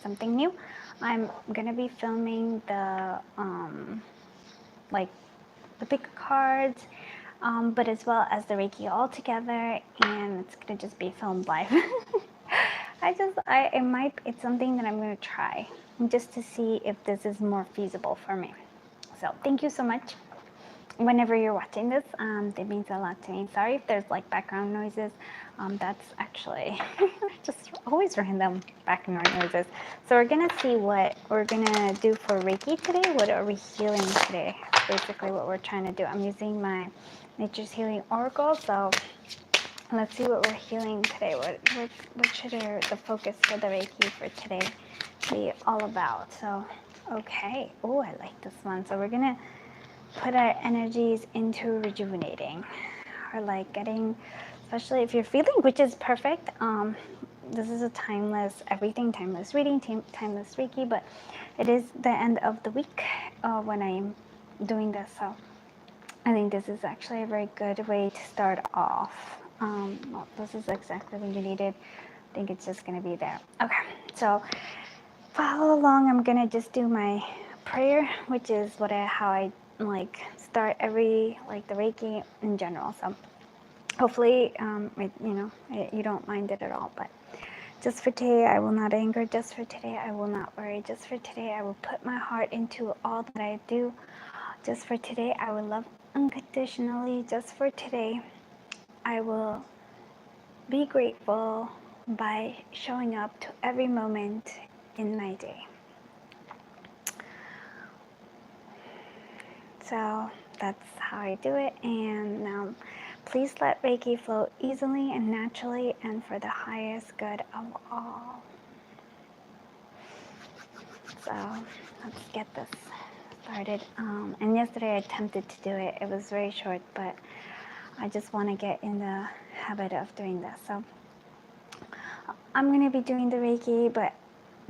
something new. I'm gonna be filming the like the pick cards, but as well as the Reiki all together, and it's gonna just be filmed live. It's something that I'm gonna try just to see if this is more feasible for me. So thank you so much. Whenever you're watching this, that means a lot to me. Sorry if there's like background noises. That's actually just always random background noises. So we're gonna see what we're gonna do for Reiki today. What are we healing today? That's basically what we're trying to do. I'm using my Nature's Healing Oracle. So let's see what we're healing today. What should the focus for the Reiki for today be all about? So, okay. Oh, I like this one. So we're gonna put our energies into rejuvenating, or like getting, especially if you're feeling, which is perfect. This is a timeless everything, timeless reading, timeless Reiki, but it is the end of the week when I'm doing this, so I think this is actually a very good way to start off. Well, this is exactly what you needed. I think it's just going to be there. Okay, so follow along. I'm going to just do my prayer, which is how I like start every, like the Reiki in general. So hopefully, you don't mind it at all. But just for today, I will not anger. Just for today, I will not worry. Just for today, I will put my heart into all that I do. Just for today, I will love unconditionally. Just for today, I will be grateful by showing up to every moment in my day. So that's how I do it. And now, please let Reiki flow easily and naturally and for the highest good of all. So let's get this started. And yesterday I attempted to do it. It was very short, but I just want to get in the habit of doing this. So I'm going to be doing the Reiki, but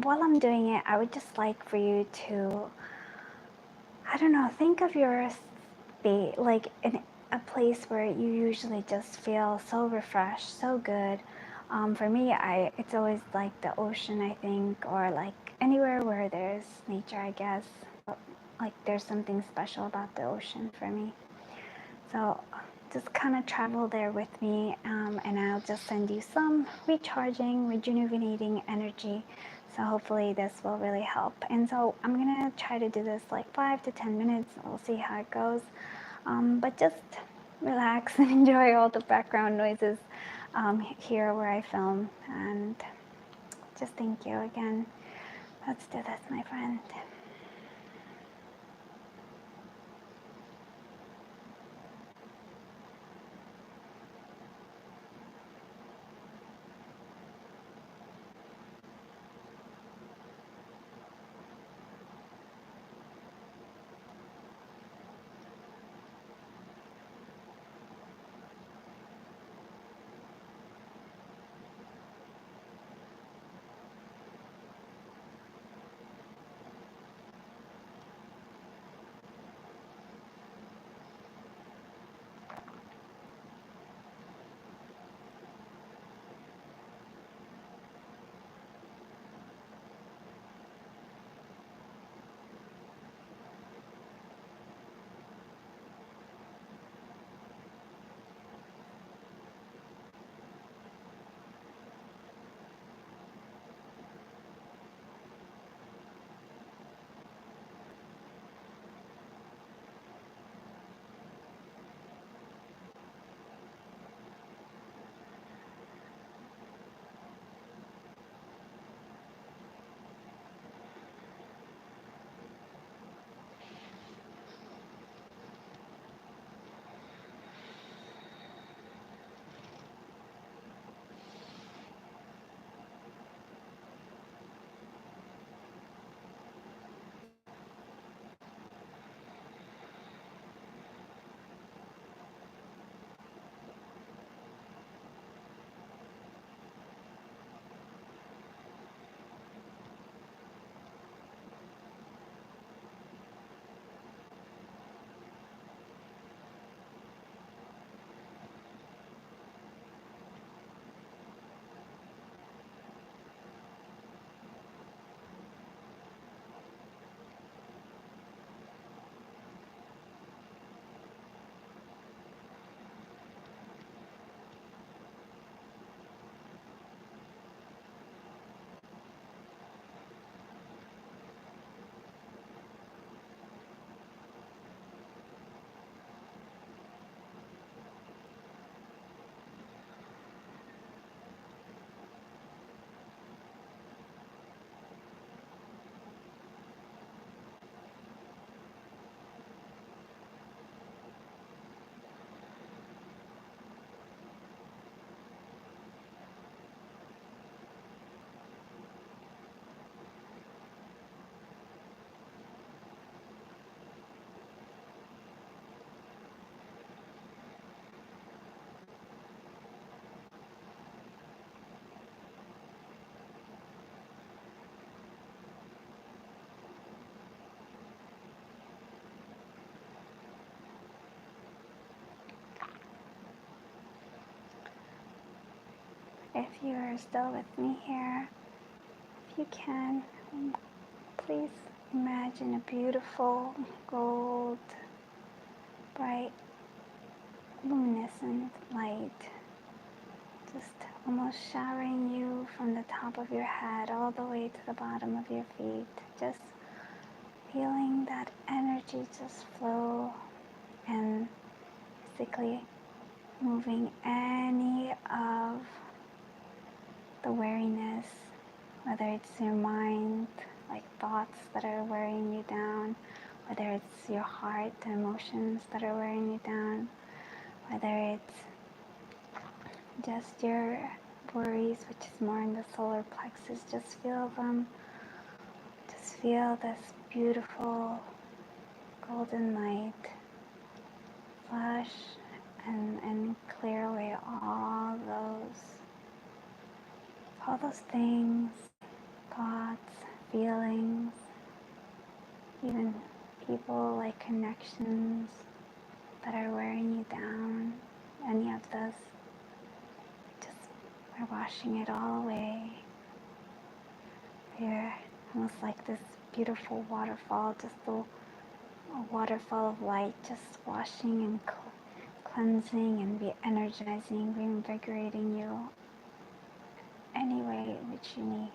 while I'm doing it, I would just like for you to, I don't know, think of your space, like in a place where you usually just feel so refreshed, so good. For me, it's always like the ocean, I think, or like anywhere where there's nature, I guess. Like there's something special about the ocean for me. So just kind of travel there with me, and I'll just send you some recharging, rejuvenating energy. So hopefully this will really help. And so I'm gonna try to do this like 5 to 10 minutes. We'll see how it goes. But just relax and enjoy all the background noises here where I film. And just thank you again. Let's do this, my friend. If you are still with me here, if you can, please imagine a beautiful gold, bright, luminescent light just almost showering you from the top of your head all the way to the bottom of your feet. Just feeling that energy just flow and basically moving any of the weariness, whether it's your mind, like thoughts that are wearing you down, whether it's your heart, the emotions that are wearing you down, whether it's just your worries, which is more in the solar plexus. Just feel them. Just feel this beautiful golden light flush and clear away all those things, thoughts, feelings, even people, like connections that are wearing you down. Any of this, just we're washing it all away. You're almost like this beautiful waterfall, just a waterfall of light, just washing and cleansing and re-energizing, reinvigorating you any way which you need.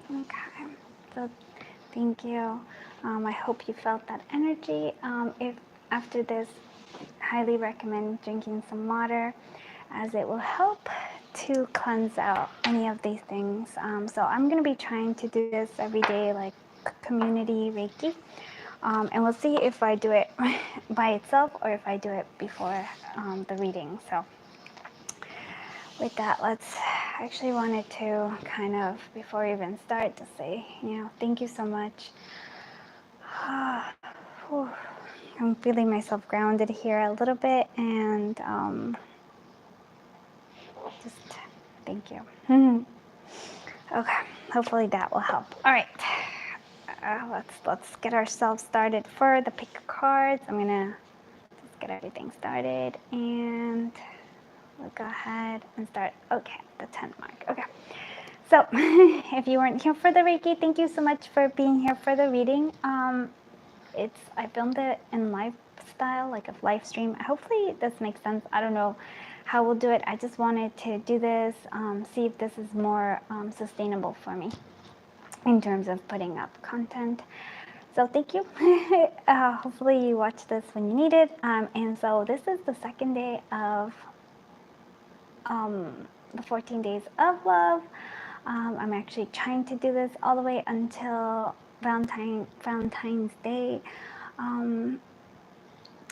Okay, so thank you. I hope you felt that energy. If after this, highly recommend drinking some water, as it will help to cleanse out any of these things. So I'm going to be trying to do this every day, like community Reiki. And we'll see if I do it by itself or if I do it before the reading. So with that, I actually wanted to kind of, before we even start, to say, thank you so much. I'm feeling myself grounded here a little bit, and just thank you. Okay, hopefully that will help. All right, let's get ourselves started for the pick of cards. I'm gonna just get everything started, and we'll go ahead and start. Okay, the 10 mark. Okay, so if you weren't here for the Reiki, thank you so much for being here for the reading. I filmed it in lifestyle, like a live stream. Hopefully this makes sense. I don't know how we'll do it. I just wanted to do this, see if this is more sustainable for me in terms of putting up content. So thank you. Hopefully you watch this when you need it. And so this is the second day of the 14 days of love. I'm actually trying to do this all the way until Valentine's Day.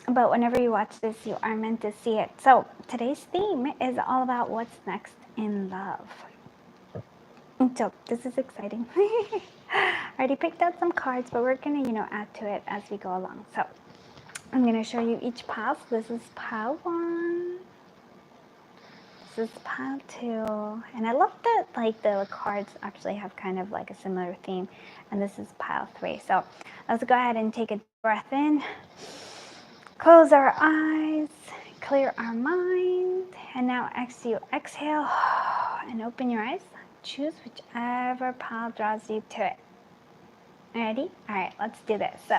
But whenever you watch this, you are meant to see it. So today's theme is all about what's next in love. So this is exciting. I already picked out some cards, but we're gonna, add to it as we go along. So I'm gonna show you each pile. So this is pile 1. This is pile 2. And I love that, like, the cards actually have kind of like a similar theme. And this is pile 3. So let's go ahead and take a breath in. Close our eyes, clear our mind, and now exhale and open your eyes. choose whichever pile draws you to it. Ready? All right, let's do this. So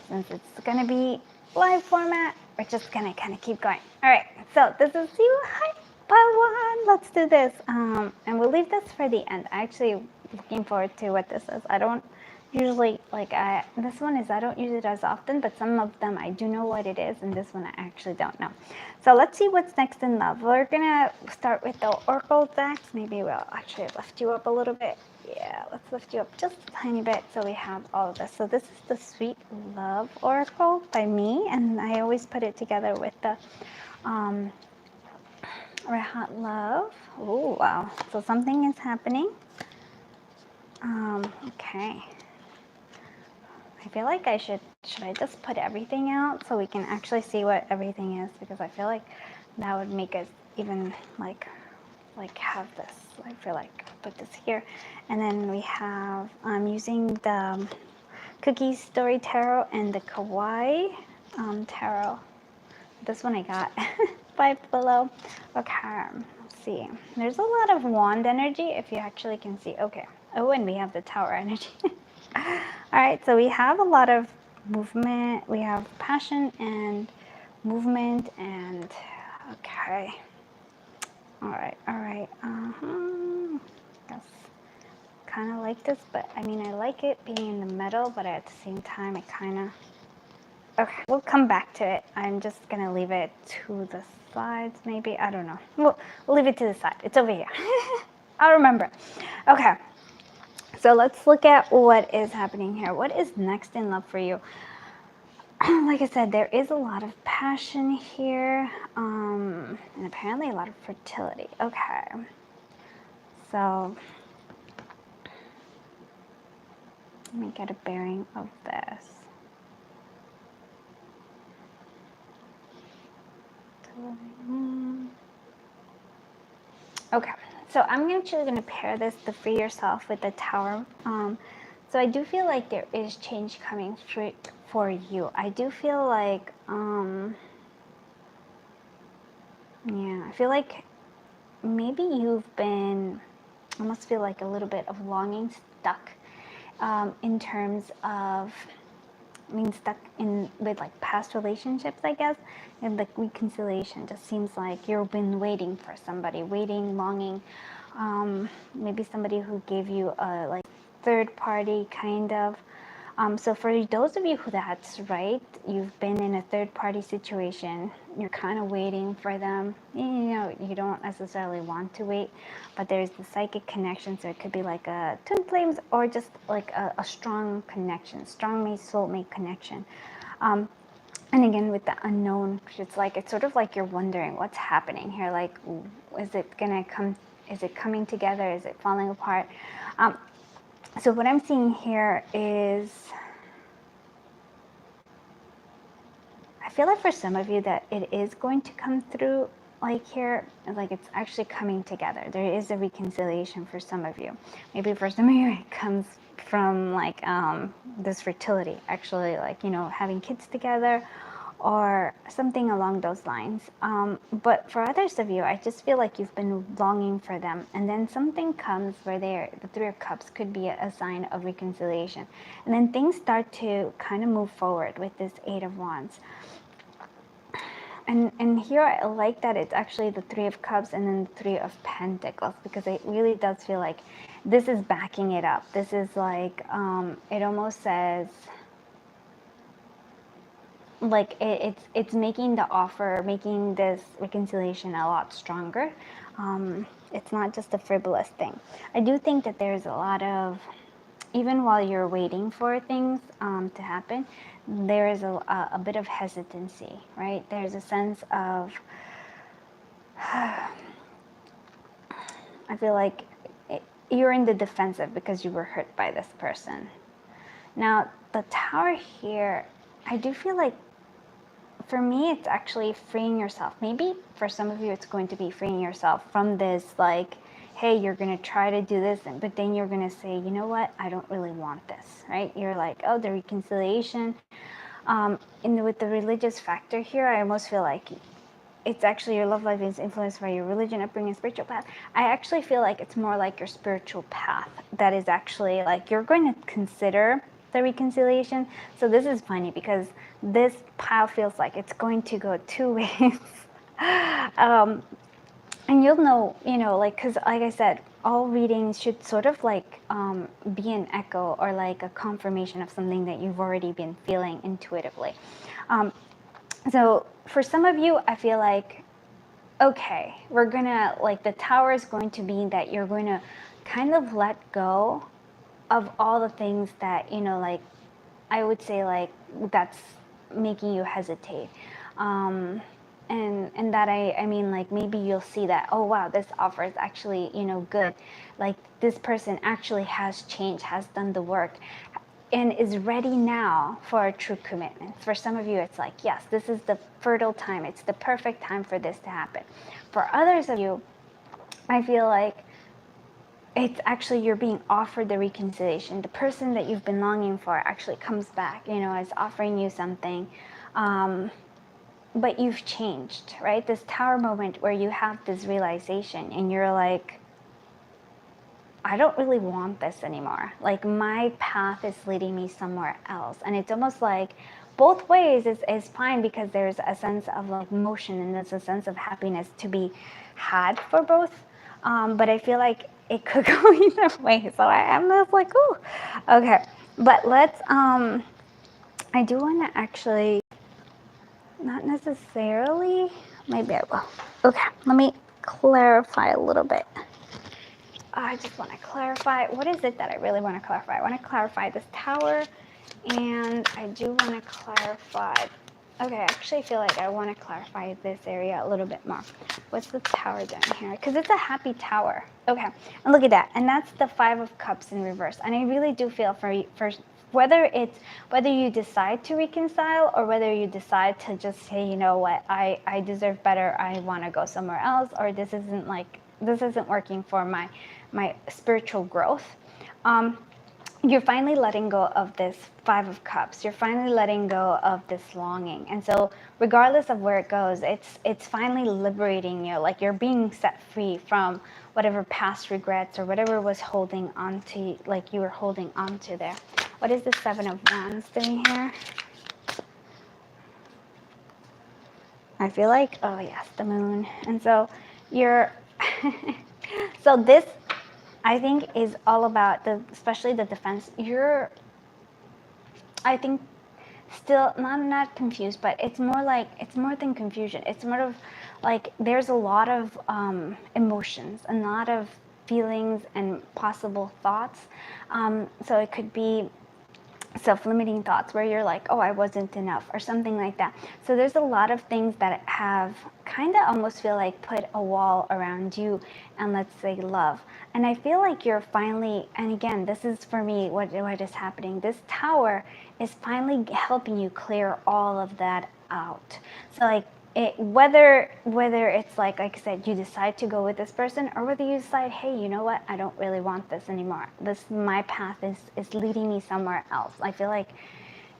since it's gonna be live format, we're just gonna kind of keep going. All right, so this is you. Hi, pile 1. Let's do this. And we'll leave this for the end. I actually looking forward to what this is. I don't usually this one is I don't use it as often, but some of them I do know what it is, and this one I actually don't know. So let's see what's next in love. We're gonna start with the Oracle decks. Maybe we'll actually lift you up a little bit. Yeah, let's lift you up just a tiny bit so we have all of this. So this is the Sweet Love Oracle by me, and I always put it together with the Red Hot Love. Oh, wow. So something is happening. Okay. I feel like should I just put everything out so we can actually see what everything is? Because I feel like that would make us even like have this. I feel like put this here. And then we have, I'm using the Cookie Story Tarot and the Kawaii Tarot. This one I got 5 below. Okay, let's see. There's a lot of wand energy if you actually can see. Okay. Oh, and we have the tower energy. All right, so we have a lot of movement. We have passion and movement and okay. All right. Yes. Kind of like this, but I mean, I like it being in the middle, but at the same time, I kind of... Okay, we'll come back to it. I'm just going to leave it to the sides, maybe. I don't know. We'll leave it to the side. It's over here. I'll remember. Okay. So let's look at what is happening here. What is next in love for you? Like I said, there is a lot of passion here, and apparently a lot of fertility. Okay. So let me get a bearing of this. Okay, so I'm actually going to pair this, the Free Yourself, with the Tower. So I do feel like there is change coming for you. I do feel like, yeah, I feel like maybe you've been, I almost feel like a little bit of longing stuck in terms of, stuck in with like past relationships, I guess, and like reconciliation just seems like you've been waiting for somebody, longing, maybe somebody who gave you a like third party kind of. So for those of you who that's right, you've been in a third party situation, you're kind of waiting for them. You know, you don't necessarily want to wait, but there's the psychic connection. So it could be like a twin flames or just like a strong connection, strong soulmate connection. And again, with the unknown, it's sort of like you're wondering what's happening here. Like, is it gonna come? Is it coming together? Is it falling apart? So what I'm seeing here is, I feel like for some of you that it is going to come through like here, like it's actually coming together. There is a reconciliation for some of you. Maybe for some of you it comes from like this fertility, actually, like, you know, having kids together or something along those lines. But for others of you, I just feel like you've been longing for them, and then something comes where the Three of Cups could be a sign of reconciliation, and then things start to kind of move forward with this Eight of Wands. And here I like that it's actually the Three of Cups and then the Three of Pentacles, because it really does feel like this is backing it up. This is like, it almost says, like it's making the offer, making this reconciliation a lot stronger. It's not just a frivolous thing. I do think that there's a lot of, even while you're waiting for things to happen, there is a bit of hesitancy, right? There's a sense of, I feel like you're in the defensive because you were hurt by this person. Now, the Tower here, I do feel like, for me, it's actually freeing yourself. Maybe for some of you, it's going to be freeing yourself from this, like, hey, you're going to try to do this, but then you're going to say, you know what, I don't really want this, right? You're like, oh, the reconciliation. With the religious factor here, I almost feel like it's actually your love life is influenced by your religion, upbringing, spiritual path. I actually feel like it's more like your spiritual path that is actually like you're going to consider the reconciliation. So this is funny because this pile feels like it's going to go two ways. And you'll know, like, because like I said, all readings should sort of like be an echo or like a confirmation of something that you've already been feeling intuitively. So for some of you, I feel like, okay, we're gonna, like, the tower is going to be that you're going to kind of let go of all the things that, like, I would say, like, that's making you hesitate. And that I mean, like, maybe you'll see that, oh wow, this offer is actually, good. Like, this person actually has changed, has done the work, and is ready now for a true commitment. For some of you, it's like, yes, this is the fertile time. It's the perfect time for this to happen. For others of you, I feel like it's actually you're being offered the reconciliation. The person that you've been longing for actually comes back, is offering you something. But you've changed, right? This tower moment where you have this realization and you're like, I don't really want this anymore. Like, my path is leading me somewhere else. And it's almost like both ways is fine because there's a sense of like motion and there's a sense of happiness to be had for both. But I feel like it could go either way. So I'm just like, ooh, okay. But let's, I do want to actually, not necessarily, maybe I will. Okay, let me clarify a little bit. I just want to clarify, what is it that I really want to clarify? I want to clarify this tower, and I do want to clarify, okay, I actually feel like I want to clarify this area a little bit more. What's the tower down here? Because it's a happy tower. Okay, and look at that. And that's the Five of Cups in reverse. And I really do feel for whether you decide to reconcile or whether you decide to just say, you know what, I deserve better, I want to go somewhere else, or this isn't working for my spiritual growth. You're finally letting go of this Five of Cups. You're finally letting go of this longing. And so regardless of where it goes, it's finally liberating you. Like, you're being set free from whatever past regrets or whatever was holding on to, like you were holding on to there. What is the Seven of Wands doing here? I feel like, oh yes, the moon. And so you're, so this, I think, is all about especially the defense. You're, I think, still not confused, but it's more than confusion. It's more of like there's a lot of emotions, a lot of feelings and possible thoughts. So it could be self-limiting thoughts where you're like, oh, I wasn't enough, or something like that. So there's a lot of things that have kind of almost feel like put a wall around you and, let's say, love. And I feel like you're finally, and again, this is for me what is happening. This tower is finally helping you clear all of that out. So like, whether it's like I said, you decide to go with this person, or whether you decide, hey, you know what, I don't really want this anymore. My path is leading me somewhere else. I feel like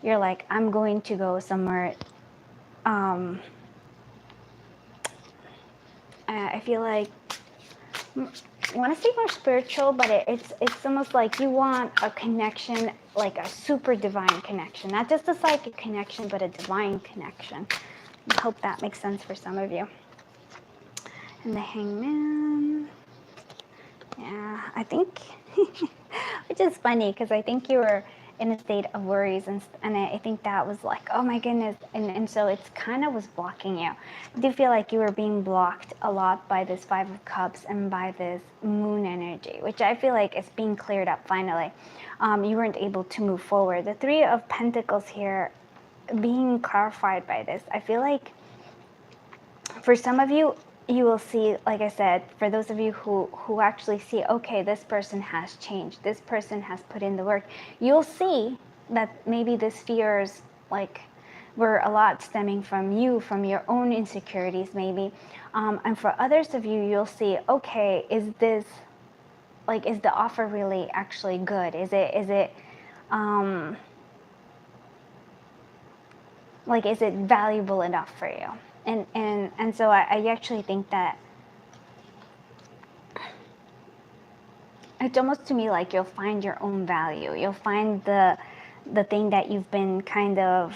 you're like, I'm going to go somewhere. I feel like I want to say more spiritual, but it's almost like you want a connection, like a super divine connection, not just a psychic connection, but a divine connection. I hope that makes sense for some of you. And the Hangman. Yeah, I think, which is funny because I think you were in a state of worries, and I think that was like, oh my goodness, and so it's kind of was blocking you. I do feel like you were being blocked a lot by this Five of Cups and by this moon energy, which I feel like is being cleared up finally. You weren't able to move forward. The Three of Pentacles here being clarified by this. I feel like for some of you, you will see, like I said, for those of you who actually see, okay, this person has changed, this person has put in the work, you'll see that maybe this fears, like, were a lot stemming from you, from your own insecurities maybe. And for others of you, you'll see, okay, is the offer really actually good? Is it valuable enough for you? And so I actually think that it's almost to me like you'll find your own value. You'll find the thing that you've been kind of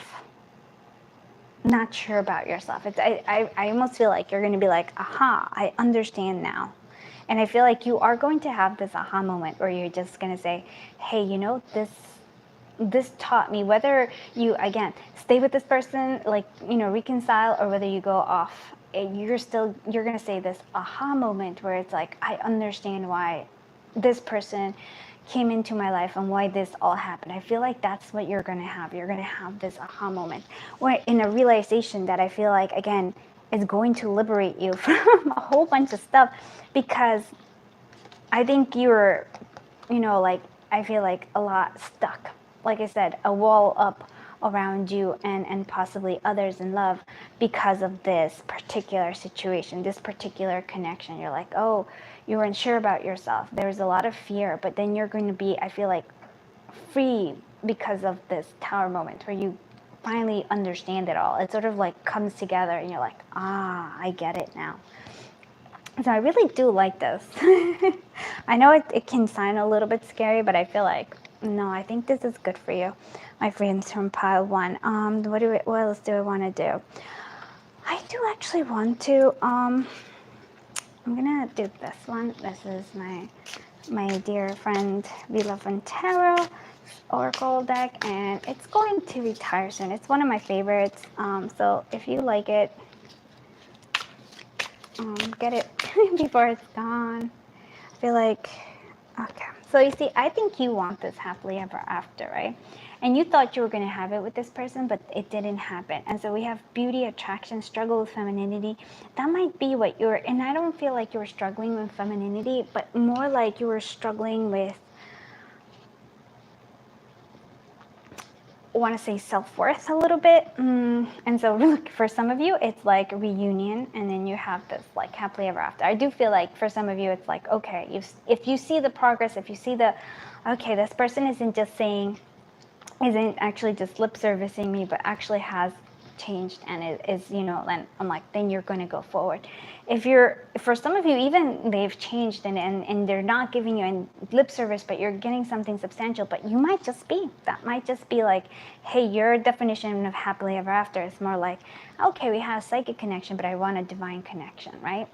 not sure about yourself. I almost feel like you're going to be like, aha, I understand now. And I feel like you are going to have this aha moment where you're just going to say, hey, you know, this taught me, whether you, again, stay with this person, like, you know, reconcile, or whether you go off, you're going to say this aha moment where it's like, I understand why this person came into my life and why this all happened. I feel like that's what you're going to have. You're going to have this aha moment, where in a realization that I feel like, again, is going to liberate you from a whole bunch of stuff, because I think you're, you know, like, I feel like a lot stuck. Like I said, a wall up around you and possibly others in love because of this particular situation, this particular connection. You're like, oh, you weren't sure about yourself. There's a lot of fear, but then you're going to be, I feel like, free because of this tower moment where you finally understand it all. It sort of like comes together and you're like, ah, I get it now. So I really do like this. I know it can sound a little bit scary, but I feel like, no, I think this is good for you, my friends from pile one. What else do I want to do? I do actually want to, I'm gonna do this one. This is my dear friend Vila von Tarot Oracle deck, and it's going to retire soon. It's one of my favorites. So if you like it, get it before it's gone. I feel like, okay. So you see, I think you want this happily ever after, right? And you thought you were going to have it with this person, but it didn't happen. And so we have beauty, attraction, struggle with femininity. That might be what you're, and I don't feel like you were struggling with femininity, but more like you were struggling with, I want to say, self-worth a little bit. And so for some of you, it's like a reunion, and then you have this like happily ever after. I do feel like for some of you, it's like, okay, if you see the progress, if you see the, okay, this person isn't actually just lip servicing me, but actually has changed and it is, you know, then I'm like, then you're going to go forward. For some of you, even they've changed and they're not giving you any lip service, but you're getting something substantial, but you might just be, that might just be like, hey, your definition of happily ever after is more like, okay, we have a psychic connection, but I want a divine connection, right?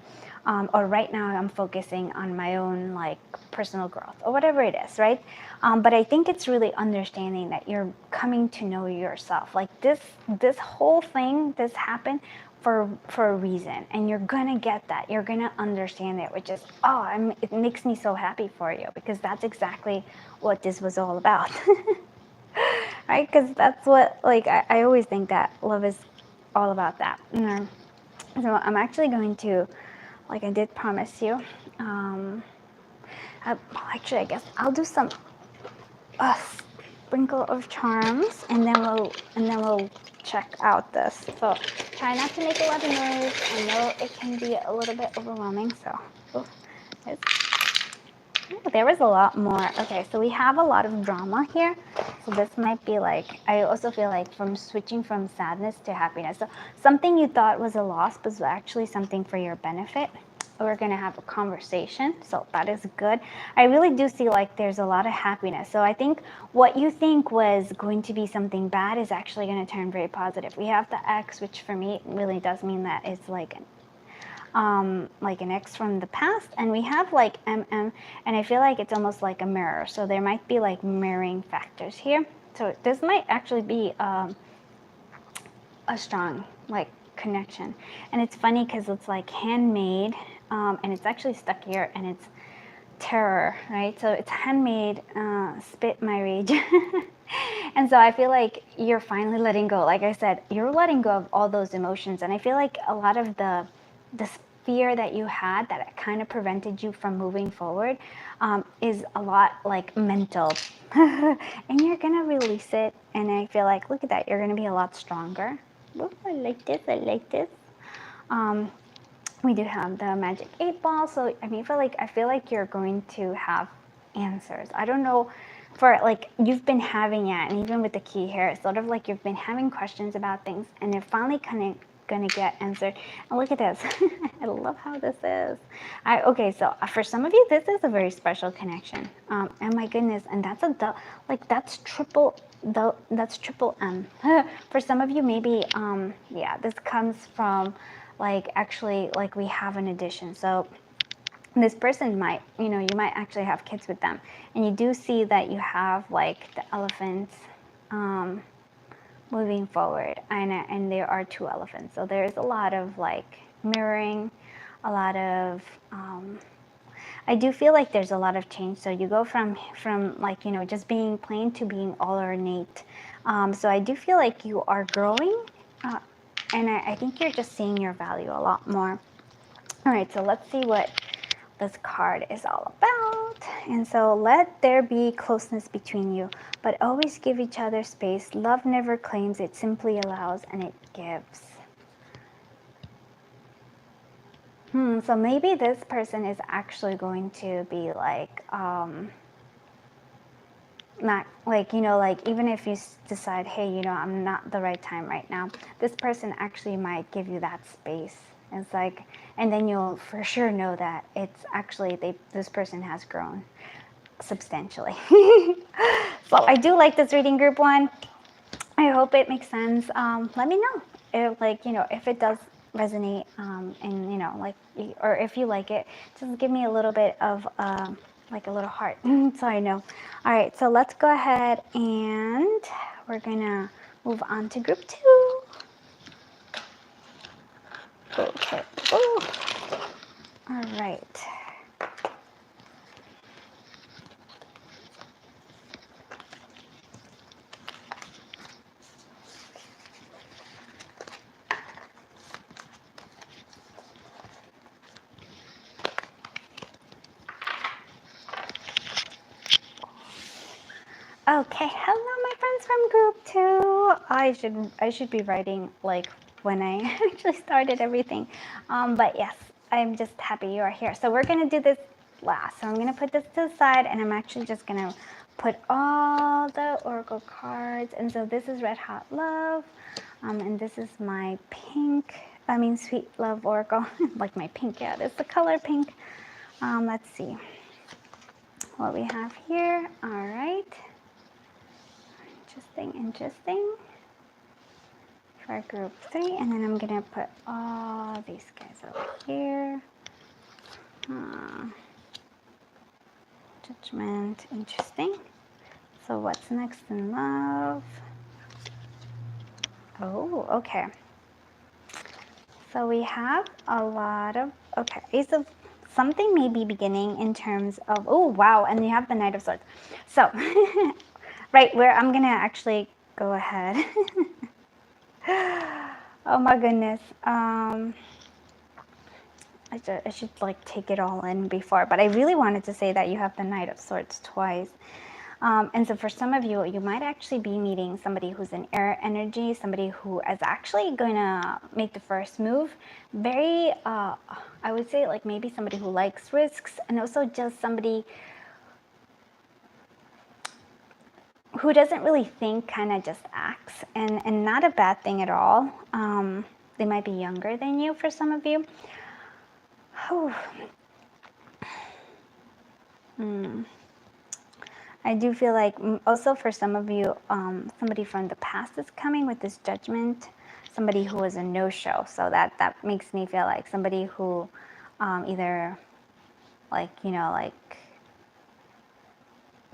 Or right now I'm focusing on my own like personal growth or whatever it is, right? But I think it's really understanding that you're coming to know yourself. Like this whole thing, this happened for a reason, and you're gonna get that. You're gonna understand it, which is, it makes me so happy for you, because that's exactly what this was all about, right? Because that's what, like, I always think that love is all about that. So I'm actually going to, like I did promise you, actually I guess I'll do some sprinkle of charms, and then we'll check out this. So try not to make a lot of noise. I know it can be a little bit overwhelming, so there was a lot more. Okay, so we have a lot of drama here. So this might be like, I also feel like from switching from sadness to happiness. So something you thought was a loss was actually something for your benefit. We're going to have a conversation, so that is good. I really do see like there's a lot of happiness. So I think what you think was going to be something bad is actually going to turn very positive. We have the X, which for me really does mean that it's like an X from the past, and we have like MM, and I feel like it's almost like a mirror. So there might be like mirroring factors here. So this might actually be a strong like connection. And it's funny because it's like handmade, and it's actually stuck here, and it's terror, right? So it's handmade, spit my rage. And so I feel like you're finally letting go. Like I said, you're letting go of all those emotions, and I feel like a lot of the fear that you had that kind of prevented you from moving forward is a lot like mental. And you're gonna release it, and I feel like, look at that, you're gonna be a lot stronger. Ooh, I like this. We do have the magic 8 ball, so I mean, I feel like you're going to have answers. I don't know, for like you've been having it, and even with the key here, it's sort of like you've been having questions about things, and they're finally going to get answered. And look at this. I love how this is. Okay, so for some of you, this is a very special connection. And my goodness, and that's that's triple M. For some of you, maybe, yeah, this comes from like actually like we have an addition. So this person might, you might actually have kids with them, and you do see that you have like the elephants moving forward, and there are 2 elephants. So there's a lot of like mirroring, a lot of I do feel like there's a lot of change. So you go from like, just being plain to being all ornate. So I do feel like you are growing, and I think you're just seeing your value a lot more. All right, so let's see what this card is all about. And so, let there be closeness between you, but always give each other space. Love never claims, it simply allows, and it gives. So maybe this person is actually going to be like, not like, like even if you decide, hey, I'm not the right time right now, this person actually might give you that space. It's like, and then you'll for sure know that it's actually this person has grown substantially. So I do like this reading, group 1. I hope it makes sense. Let me know if, like, if it does resonate, and like, or if you like it, just give me a little bit of like a little heart so I know. All right, so let's go ahead and we're gonna move on to group 2. Okay. Ooh. All right. Okay, hello my friends from group 2. I should be writing like when I actually started everything. But yes, I'm just happy you are here. So we're gonna do this last. So I'm gonna put this to the side, and I'm actually just gonna put all the oracle cards. And so this is Red Hot Love, and this is my Sweet Love Oracle. Like my pink, yeah, it's the color pink. Let's see what we have here. All right. Interesting. For group 3, and then I'm gonna put all these guys over here. Judgment, interesting. So what's next in love? Oh, okay. So we have a lot of, okay, so something may be beginning in terms of, oh wow, and you have the Knight of Swords. So, right where I'm gonna actually go ahead. Oh my goodness. I should like take it all in before, but I really wanted to say that you have the Knight of Swords twice. And so for some of you, you might actually be meeting somebody who's in air energy, somebody who is actually going to make the first move. Very, I would say like maybe somebody who likes risks, and also just somebody who doesn't really think, kind of just acts, and not a bad thing at all. They might be younger than you for some of you. I do feel like also for some of you, somebody from the past is coming with this judgment, somebody who was a no-show. So that makes me feel like somebody who either like, like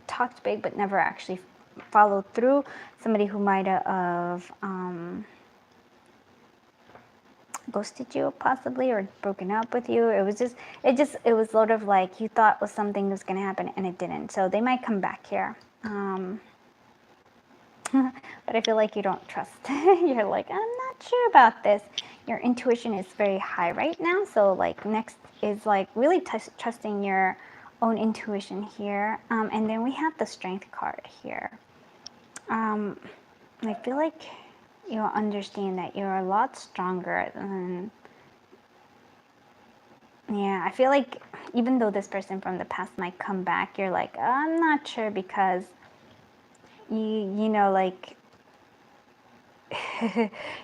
talked big but never actually followed through, somebody who might have ghosted you possibly, or broken up with you. It was sort of like you thought was something was going to happen and it didn't. So they might come back here. But I feel like you don't trust. You're like, I'm not sure about this. Your intuition is very high right now. So like next is like really trusting your own intuition here. And then we have the Strength card here. I feel like you'll understand that you're a lot stronger than, yeah, I feel like even though this person from the past might come back, you're like, I'm not sure, because you know, like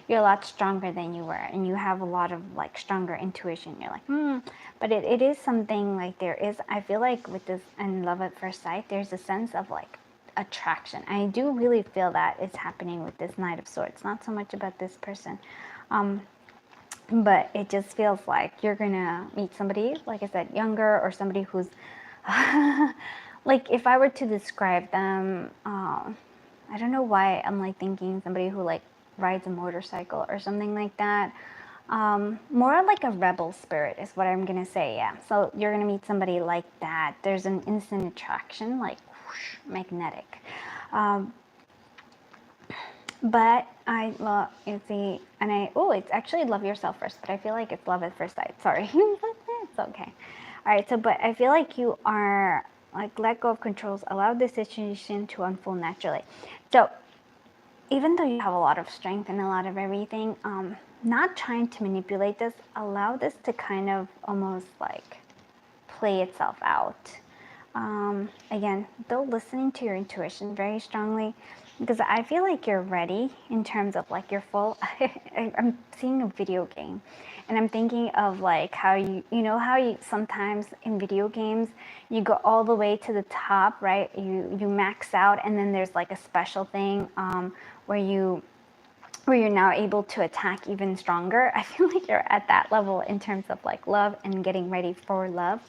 you're a lot stronger than you were, and you have a lot of like stronger intuition. You're like, but it is something like there is, I feel like with this and love at first sight, there's a sense of like attraction. I do really feel that it's happening with this Knight of Swords, not so much about this person. But it just feels like you're gonna meet somebody, like I said, younger, or somebody who's like, if I were to describe them, I don't know why I'm like thinking somebody who like rides a motorcycle or something like that. More like a rebel spirit is what I'm gonna say. Yeah, so you're gonna meet somebody like that. There's an instant attraction, like whoosh, magnetic. But I love, you see, and it's actually love yourself first, but I feel like it's love at first sight. Sorry. It's okay. All right, so, but I feel like you are, like, let go of controls, allow the situation to unfold naturally. So, even though you have a lot of strength and a lot of everything, not trying to manipulate this, allow this to kind of almost like play itself out. Again, though listening to your intuition very strongly, because I feel like you're ready in terms of like your full, I'm seeing a video game, and I'm thinking of like how you know how you sometimes in video games, you go all the way to the top, right? You max out, and then there's like a special thing where you're now able to attack even stronger. I feel like you're at that level in terms of like love and getting ready for love.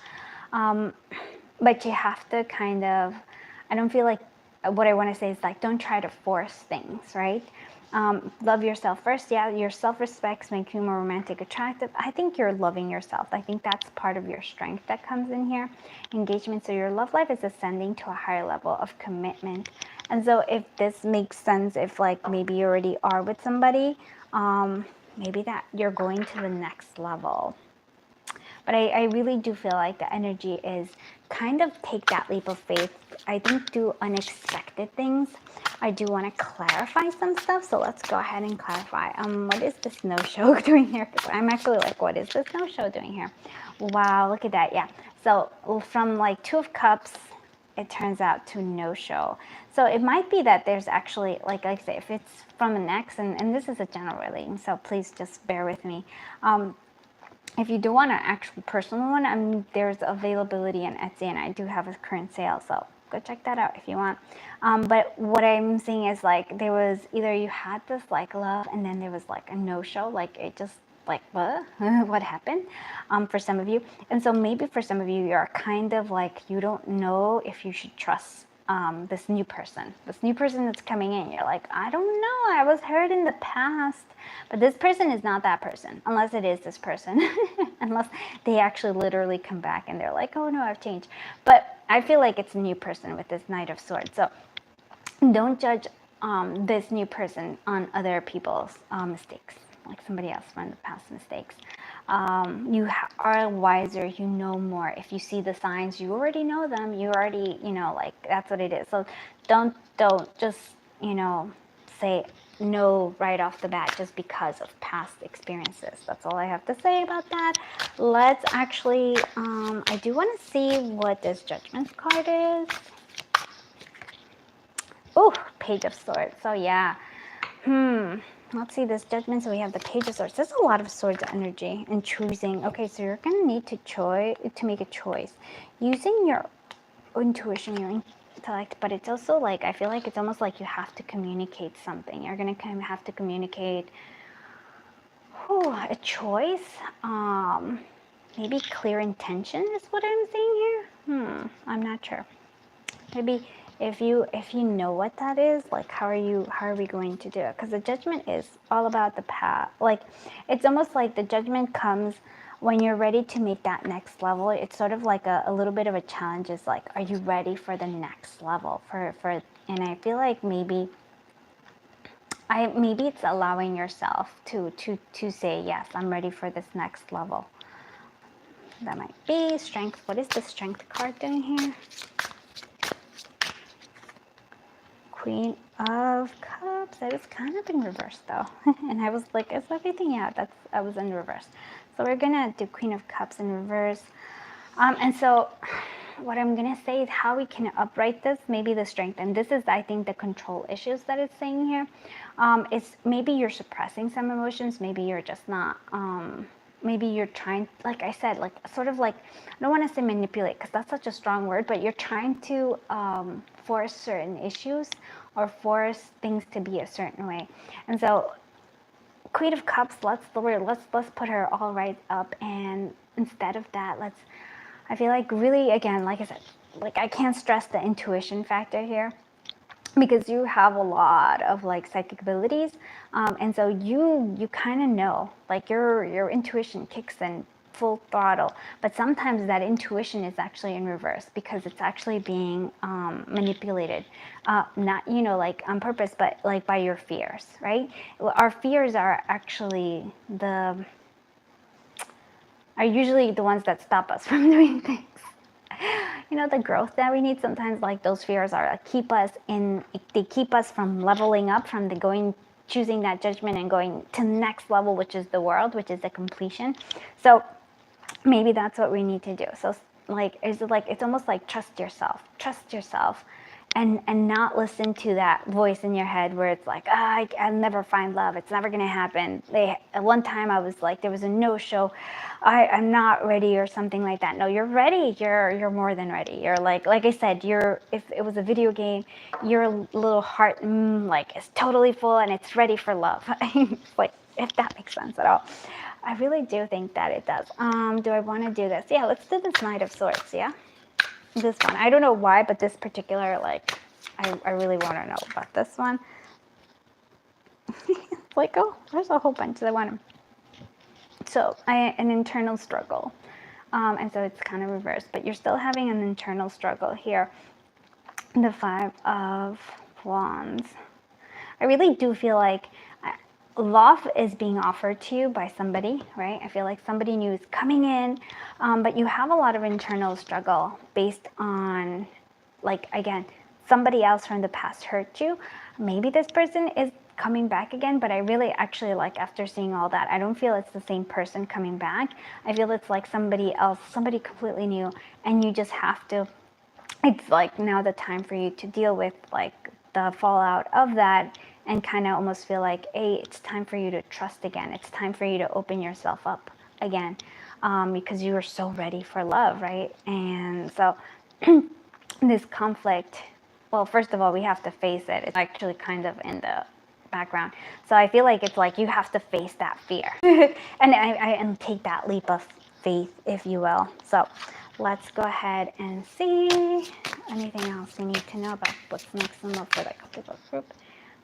But you have to kind of, I don't feel like, what I want to say is like, don't try to force things, right? Love yourself first. Yeah, your self-respect makes you more romantic, attractive. I think you're loving yourself. I think that's part of your strength that comes in here. Engagement. So your love life is ascending to a higher level of commitment. And so if this makes sense, if like maybe you already are with somebody, maybe that you're going to the next level. But I really do feel like the energy is kind of take that leap of faith. I think do unexpected things. I do want to clarify some stuff, so let's go ahead and clarify. What is this no-show doing here? Because I'm actually like, what is this no-show doing here? Wow, look at that. Yeah. So from like Two of Cups, it turns out to no-show. So it might be that there's actually, like I say, if it's from an ex, and this is a general reading, so please just bear with me. If you do want an actual personal one, there's availability on Etsy, and I do have a current sale, so go check that out if you want. But what I'm seeing is like there was either you had this like love, and then there was like a no-show, like it just like what what happened for some of you. And so maybe for some of you, you're kind of like you don't know if you should trust this new person that's coming in. You're like, I don't know, I was hurt in the past, but this person is not that person, unless it is this person. Unless they actually literally come back and they're like, oh no, I've changed. But I feel like it's a new person with this Knight of Swords. So don't judge this new person on other people's mistakes, like somebody else from the past mistakes. You are wiser, you know more. If you see the signs, you already know them. You already, like that's what it is. So don't just, say no right off the bat just because of past experiences. That's all I have to say about that. Let's actually, I do want to see what this Judgment card is. Oh, Page of Swords. So yeah. Let's see this Judgment. So we have the Page of Swords. There's a lot of swords energy and choosing. Okay, so you're gonna need to make a choice using your intuition, your intellect, but it's also like I feel like it's almost like you have to communicate something. You're gonna kind of have to communicate a choice. Maybe clear intention is what I'm saying here. I'm not sure. Maybe if you know what that is, like how are we going to do it? Because the Judgment is all about the path. Like it's almost like the Judgment comes when you're ready to meet that next level. It's sort of like a little bit of a challenge. Is like, are you ready for the next level? And I feel like maybe it's allowing yourself to say yes, I'm ready for this next level. That might be Strength. What is the Strength card doing here? Queen of Cups. I was kind of in reverse though. And I was like, is everything? Yeah, I was in reverse. So we're gonna do Queen of Cups in reverse. And so what I'm going to say is how we can upright this, maybe the strength. And this is, I think, the control issues that it's saying here. It's maybe you're suppressing some emotions. Maybe you're just not, maybe you're trying, like I said, like sort of like, I don't want to say manipulate because that's such a strong word, but you're trying to force certain issues or force things to be a certain way. And so Queen of Cups, let's put her all right up, and instead of that, I feel like really, again, like I said, like I can't stress the intuition factor here, because you have a lot of like psychic abilities, and so you kind of know, like your intuition kicks in full throttle, but sometimes that intuition is actually in reverse because it's actually being manipulated, not, you know, like on purpose, but like by your fears, right? Our fears are actually are usually the ones that stop us from doing things. You know, the growth that we need, sometimes like those fears are they keep us from leveling up, from choosing that judgment and going to the next level, which is the world, which is the completion. So maybe that's what we need to do. So like, it's almost like trust yourself, and not listen to that voice in your head where it's like, I'll never find love, it's never gonna happen. At one time I was like, there was a no-show, I'm not ready or something like that. No, you're ready. You're more than ready. You're like I said, if it was a video game, your little heart like is totally full and it's ready for love. Like, if that makes sense at all. I really do think that it does. Do I want to do this? Yeah, let's do this Knight of Swords, yeah? This one. I don't know why, but this particular, like, I really want to know about this one. It's like, oh, there's a whole bunch that I want to. So, an internal struggle. And so it's kind of reversed, but you're still having an internal struggle here. The Five of Wands. I really do feel like love is being offered to you by somebody, right? I feel like somebody new is coming in, but you have a lot of internal struggle based on, like, again, somebody else from the past hurt you. Maybe this person is coming back again, but I really actually, like, after seeing all that, I don't feel it's the same person coming back. I feel it's like somebody else, somebody completely new, and you just have to, it's like now the time for you to deal with like the fallout of that, and kind of almost feel like, hey, it's time for you to trust again. It's time for you to open yourself up again, because you are so ready for love, right? And so this conflict, well, first of all, we have to face it. It's actually kind of in the background. So I feel like it's like you have to face that fear and take that leap of faith, if you will. So let's go ahead and see anything else we need to know about what's next in love for the couple group.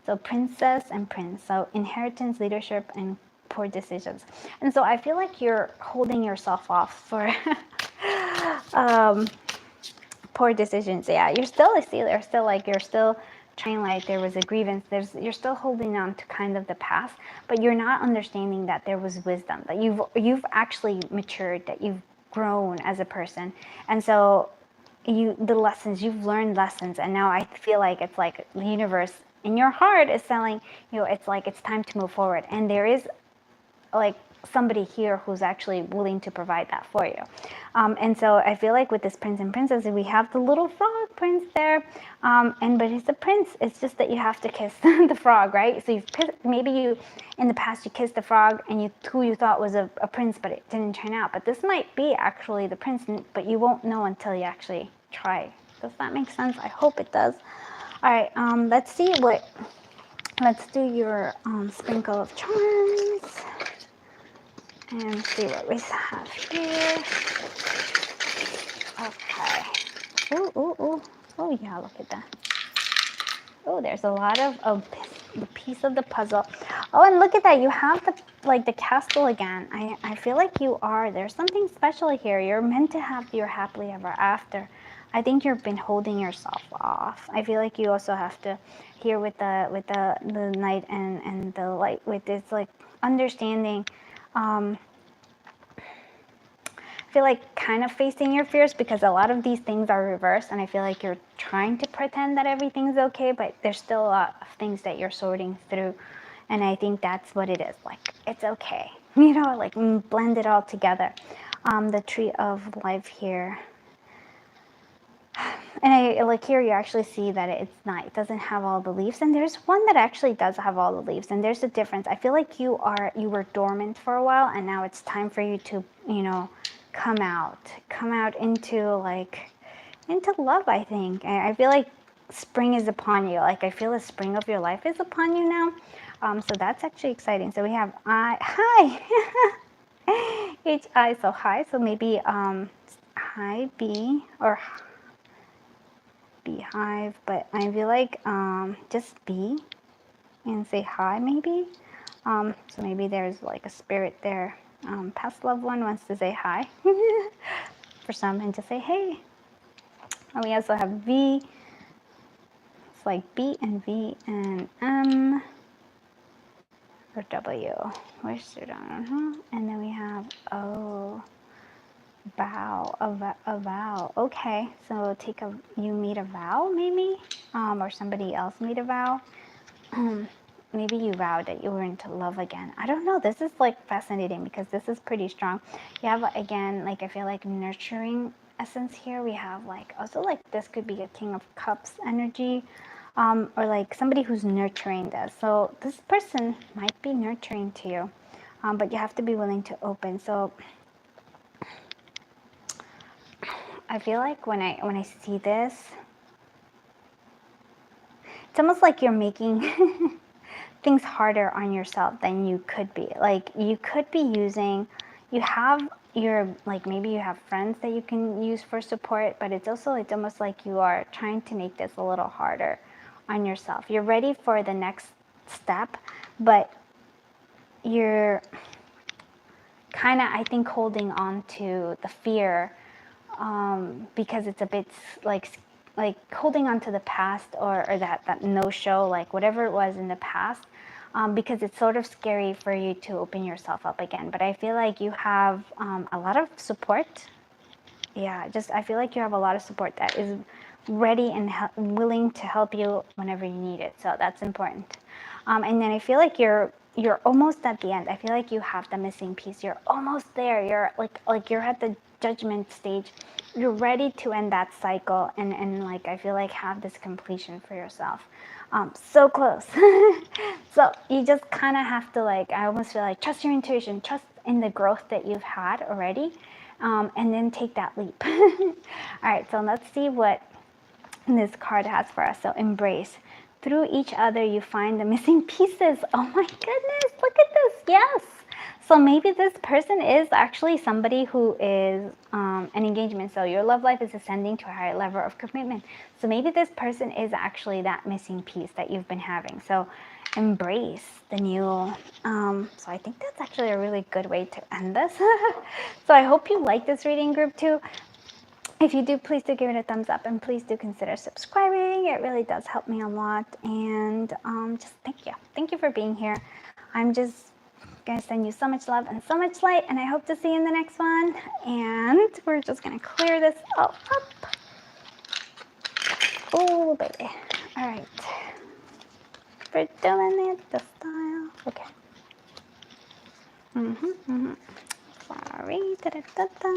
So Princess and Prince. So inheritance, leadership, and poor decisions. And so I feel like you're holding yourself off for poor decisions. Yeah, you're still a sealer. You're still trying, like there was a grievance. You're still holding on to kind of the past, but you're not understanding that there was wisdom, that you've actually matured, that you've grown as a person. And so you've learned lessons, and now I feel like it's like the universe in your heart is telling you, it's like it's time to move forward, and there is like somebody here who's actually willing to provide that for you. And so I feel like with this prince and princess, we have the little frog prince there, but it's a prince. It's just that you have to kiss the frog, right? So maybe in the past you kissed the frog and who you thought was a prince, but it didn't turn out. But this might be actually the prince, but you won't know until you actually try. Does that make sense? I hope it does. All right, let's do your sprinkle of charms and see what we have here. Okay. Oh yeah, look at that. Oh, there's a lot of the piece of the puzzle. Oh, and look at that. You have the castle again. I feel like there's something special here. You're meant to have your happily ever after. I think you've been holding yourself off. I feel like you also have to, here with the night and the light, with this like understanding, I feel like kind of facing your fears, because a lot of these things are reversed, and I feel like you're trying to pretend that everything's okay, but there's still a lot of things that you're sorting through, and I think that's what it is. Like, it's okay, like blend it all together. The tree of life here. And I like here you actually see that it doesn't have all the leaves, and there's one that actually does have all the leaves, and there's a difference. I feel like you were dormant for a while, and now it's time for you to, you know, come out into like into love. I think I feel like spring is upon you. Like I feel the spring of your life is upon you now. So that's actually exciting. So we have hi hi, so hi. So maybe hi B or beehive, but I feel like just be and say hi maybe. So maybe there's like a spirit there. Past loved one wants to say hi for some and just say hey. And we also have V. It's like B and V and M or W. Where's it on? And then we have O. Vow, a vow. Okay, so you meet a vow maybe, or somebody else meet a vow. Maybe you vowed that you were into love again. I don't know. This is like fascinating because this is pretty strong. You have again, like I feel like nurturing essence here. We have like also like this could be a King of Cups energy, or like somebody who's nurturing this. So this person might be nurturing to you, but you have to be willing to open. So I feel like when I see this, it's almost like you're making things harder on yourself than you could be. Like you could be using, you have your, like maybe you have friends that you can use for support, but it's almost like you are trying to make this a little harder on yourself. You're ready for the next step, but you're kind of, I think, holding on to the fear, because it's a bit like holding on to the past, or that no-show, like whatever it was in the past, because it's sort of scary for you to open yourself up again. But I feel like you have a lot of support. Yeah, just I feel like you have a lot of support that is ready and willing to help you whenever you need it. So that's important. And then I feel like you're almost at the end. I feel like you have the missing piece. You're almost there. You're like you're at the judgment stage. You're ready to end that cycle and like I feel like have this completion for yourself. So close. So you just kind of have to, like, I almost feel like trust your intuition, trust in the growth that you've had already, and then take that leap. All right, so let's see what this card has for us. So embrace. Through each other, you find the missing pieces. Oh my goodness, look at this. Yes. So maybe this person is actually somebody who is an engagement. So your love life is ascending to a higher level of commitment. So maybe this person is actually that missing piece that you've been having. So embrace the new. So I think that's actually a really good way to end this. So I hope you like this reading, group 2. If you do, please do give it a thumbs up, and please do consider subscribing. It really does help me a lot. And just thank you. Thank you for being here. I'm just going to send you so much love and so much light, and I hope to see you in the next one. And we're just going to clear this all up. Oh, baby. All right. We're doing it the style. Okay. Sorry. Da-da-da-da.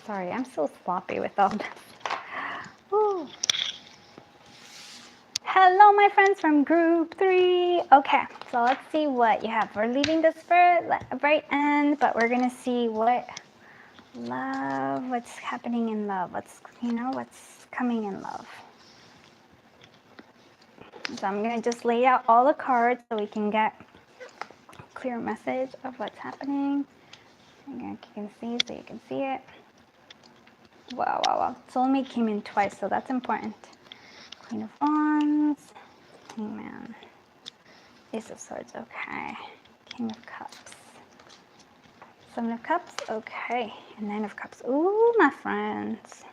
Sorry, I'm so sloppy with all this. Ooh. Hello, my friends from group 3. Okay, so let's see what you have. We're leaving this for a bright end, but we're gonna see what's happening in love. What's coming in love. So I'm gonna just lay out all the cards so we can get a clear message of what's happening. You can see, so you can see it. Wow, wow, wow. Soulmate came in twice, so that's important. Queen of Wands, Hangman, Ace of Swords, okay. King of Cups, Seven of Cups, okay. And Nine of Cups. Ooh, my friends.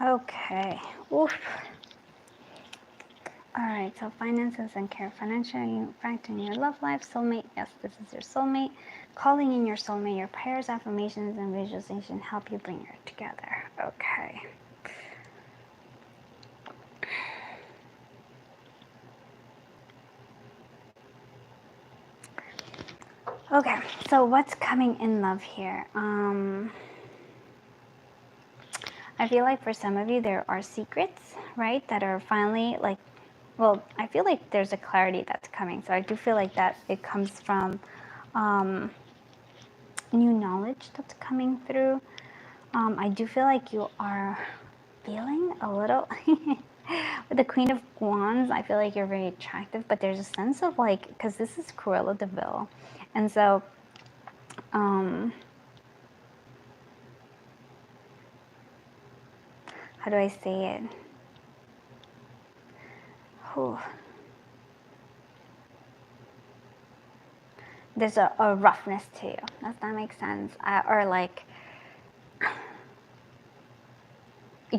Okay. Oof. All right, so finances and care, financial impact in your love life, soulmate. Yes, this is your soulmate. Calling in your soulmate, your prayers, affirmations, and visualization help you bring her together. Okay. Okay, so what's coming in love here? I feel like for some of you, there are secrets, right, that are finally like, well, I feel like there's a clarity that's coming. So I do feel like that it comes from new knowledge that's coming through. I do feel like you are feeling a little, with the Queen of Wands, I feel like you're very attractive, but there's a sense of like, because this is Cruella de Vil. And so, how do I say it? Whew. There's a roughness to you. Does that make sense? Or like,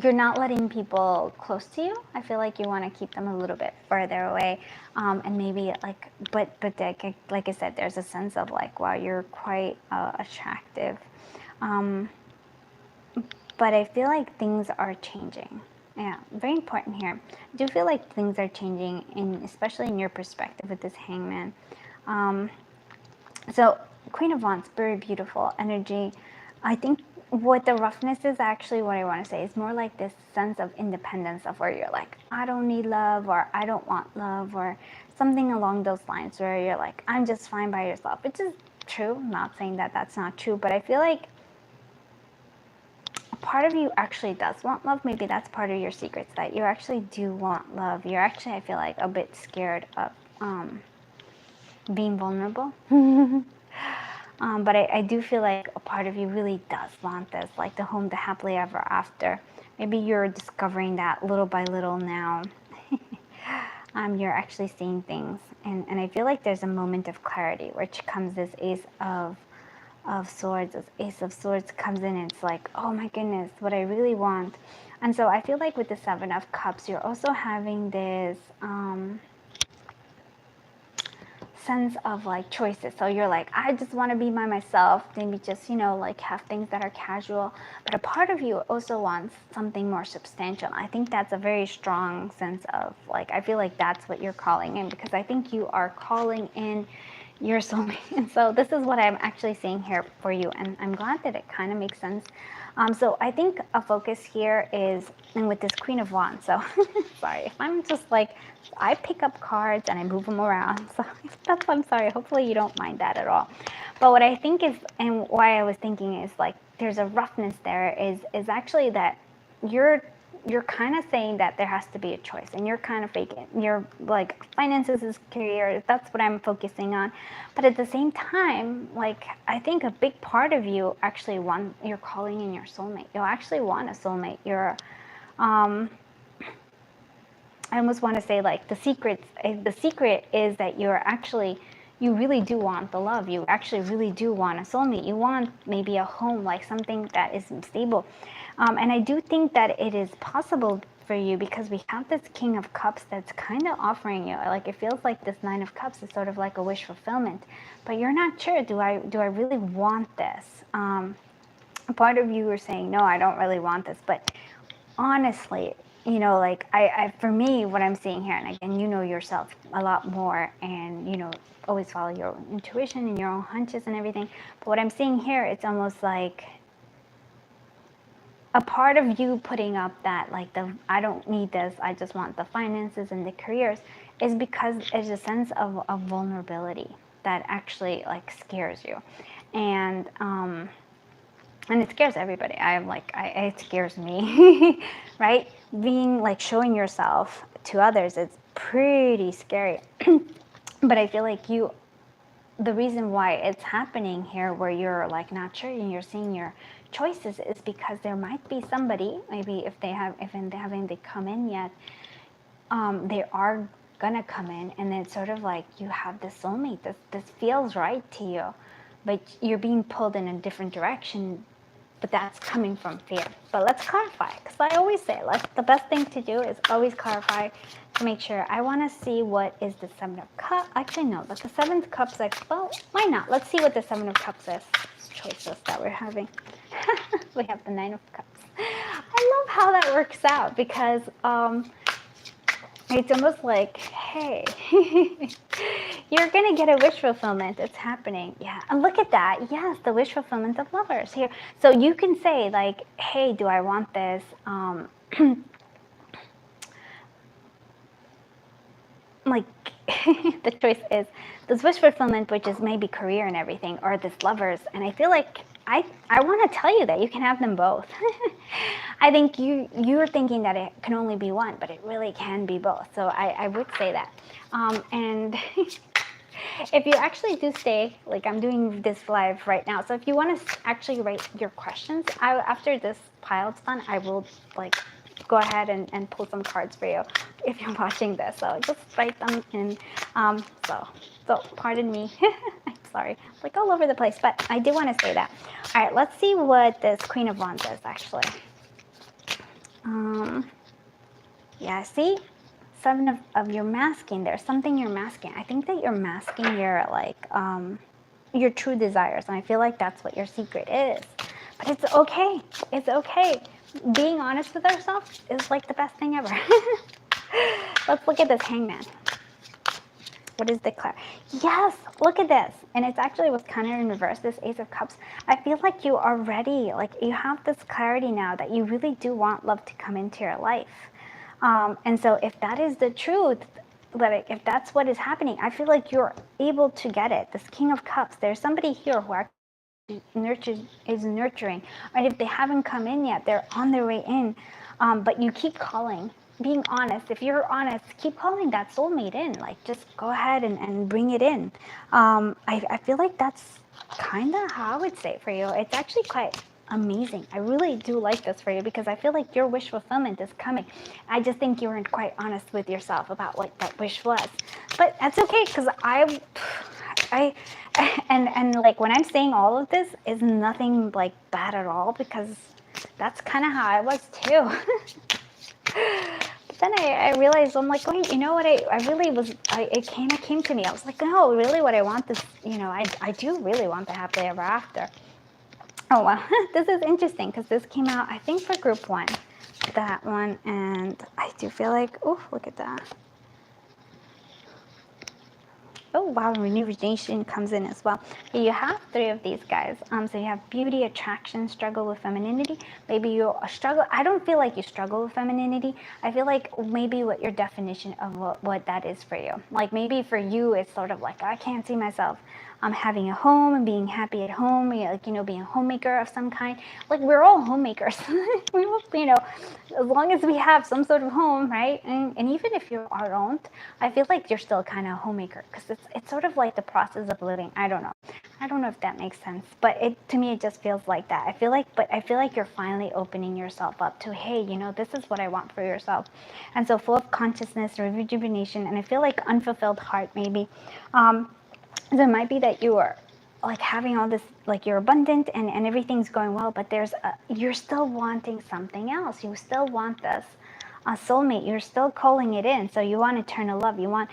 you're not letting people close to you. I feel like you want to keep them a little bit further away, and maybe like, but like I said, there's a sense of like, wow, you're quite attractive, but I feel like things are changing. Yeah, very important here. I do feel like things are changing, especially in your perspective with this Hangman. So Queen of Wands, very beautiful energy. I think what the roughness is actually what I want to say is more like this sense of independence of where you're like, I don't need love, or I don't want love, or something along those lines where you're like, I'm just fine by yourself, which is true. I'm not saying that that's not true, but I feel like a part of you actually does want love. Maybe that's part of your secrets, that you actually do want love. You're actually, I feel like, a bit scared of being vulnerable. But I do feel like a part of you really does want this, like the home, the happily ever after. Maybe you're discovering that little by little now. You're actually seeing things. And I feel like there's a moment of clarity, which comes this Ace of Swords. This Ace of Swords comes in and it's like, oh my goodness, what I really want. And so I feel like with the Seven of Cups, you're also having this sense of like choices. So you're like, I just want to be by myself, maybe just, you know, like have things that are casual, but a part of you also wants something more substantial. I think that's a very strong sense of like, I feel like that's what you're calling in, because I think you are calling in your soulmate. And so this is what I'm actually seeing here for you, and I'm glad that it kind of makes sense. So I think a focus here is, and with this Queen of Wands, so sorry if I'm just like, I pick up cards and I move them around, so that's why I'm sorry. Hopefully you don't mind that at all. But what I think is, and why I was thinking is like, there's a roughness there, is actually that you're kind of saying that there has to be a choice, and you're kind of faking. You're like, finances is career, that's what I'm focusing on. But at the same time, like, I think a big part of you actually you're calling in your soulmate. You actually want a soulmate. I almost want to say like the secret is that you really do want the love. You actually really do want a soulmate. You want maybe a home, like something that is stable. And I do think that it is possible for you, because we have this King of Cups that's kind of offering you, like, it feels like this Nine of Cups is sort of like a wish fulfillment, but you're not sure, do I really want this? A part of you are saying, no, I don't really want this, but honestly, you know, like for me, what I'm seeing here, and again, you know yourself a lot more, and you know, always follow your own intuition and your own hunches and everything. But what I'm seeing here, it's almost like a part of you putting up that, like, I don't need this, I just want the finances and the careers, is because there's a sense of vulnerability that actually like scares you, and it scares everybody. It scares me, right? Being like, showing yourself to others, it's pretty scary. But I feel like the reason why it's happening here, where you're like not sure and you're seeing your choices, is because there might be somebody, maybe if they haven't come in yet, they are gonna come in, and it's sort of like you have this soulmate. This feels right to you, but you're being pulled in a different direction. But that's coming from fear. But let's clarify, because I always say, like, the best thing to do is always clarify to make sure. I want to see what is the Seven of Cups. Actually, no, but the Seventh Cups, like, well, why not? Let's see what the Seven of Cups is. Choices that we're having. We have the Nine of Cups. I love how that works out, because It's almost like, hey, you're going to get a wish fulfillment. It's happening. Yeah. And look at that. Yes, the wish fulfillment of lovers here. So you can say like, hey, do I want this? Like the choice is this wish fulfillment, which is maybe career and everything, or this lovers. And I feel like I want to tell you that you can have them both. I think you're thinking that it can only be one, but it really can be both. So I would say that. And if you actually do stay, like I'm doing this live right now. So if you want to actually write your questions, after this pile's done, I will like go ahead and pull some cards for you if you're watching this. So just write them in. So pardon me. I'm sorry, like all over the place, but I do want to say that. All right, let's see what this Queen of Wands is actually. Yeah, see? Seven of you're masking. There's something you're masking. I think that you're masking your like your true desires, and I feel like that's what your secret is. But it's okay. It's okay. Being honest with ourselves is like the best thing ever. Let's look at this Hangman. What is declare? Yes, look at this. And it's actually was kind of in reverse, this Ace of Cups. I feel like you are ready. Like you have this clarity now that you really do want love to come into your life. And so if that is the truth, if that's what is happening, I feel like you're able to get it. This King of Cups, there's somebody here who actually is nurturing. And if they haven't come in yet, they're on their way in. But you keep calling. Being honest, if you're honest, keep calling that soulmate in. Like just go ahead and bring it in. I feel like that's kind of how I would say it for you. It's actually quite amazing. I really do like this for you because I feel like your wish fulfillment is coming. I just think you weren't quite honest with yourself about what that wish was. But that's okay because and like when I'm saying all of this is nothing like bad at all because that's kind of how I was too. But then I realized, I'm like, wait, you know what, I really was, it kind of came to me. I was like, no, really what I want is, you know, I do really want the happily ever after. Oh, wow. This is interesting because this came out, I think, for group 1. That one. And I do feel like, oh, look at that. Oh, wow. Rejuvenation comes in as well. You have 3 of these guys. So you have beauty, attraction, struggle with femininity. Maybe you struggle. I don't feel like you struggle with femininity. I feel like maybe what your definition of what that is for you. Like maybe for you, it's sort of like, I can't see myself having a home and being happy at home, like, you know, being a homemaker of some kind. Like we're all homemakers. We all, you know, as long as we have some sort of home, right? And even if you aren't, I feel like you're still kind of a homemaker because it's sort of like the process of living. I don't know if that makes sense, but to me it just feels like that. I feel like you're finally opening yourself up to, hey, you know, this is what I want for yourself. And so full of consciousness, rejuvenation, and I feel like unfulfilled heart maybe. So it might be that you are like having all this, like you're abundant and everything's going well, but you're still wanting something else. You still want this soulmate. You're still calling it in. So you want eternal love. You want